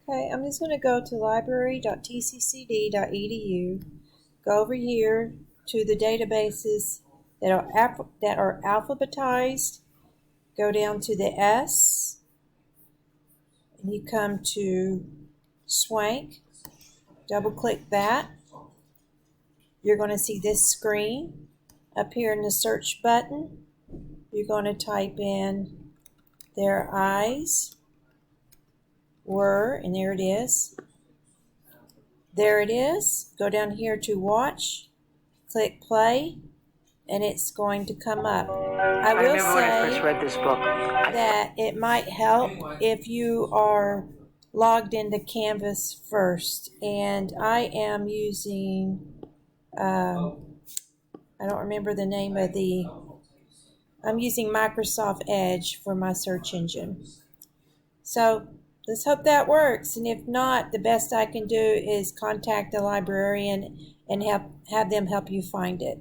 Okay, I'm just going to go to library.tccd.edu, go over here to the databases that are alphabetized, go down to the S, and you come to Swank, double click that. You're going to see this screen up here in the search button. You're going to type in their eyes were, and there it is. There it is. Go down here to watch, click play, and it's going to come up. I will remember when I first read this book. that it might help if you are logged into Canvas first. And I am using, I don't remember the name of I'm using Microsoft Edge for my search engine. So let's hope that works. And if not, the best I can do is contact the librarian and have them help you find it.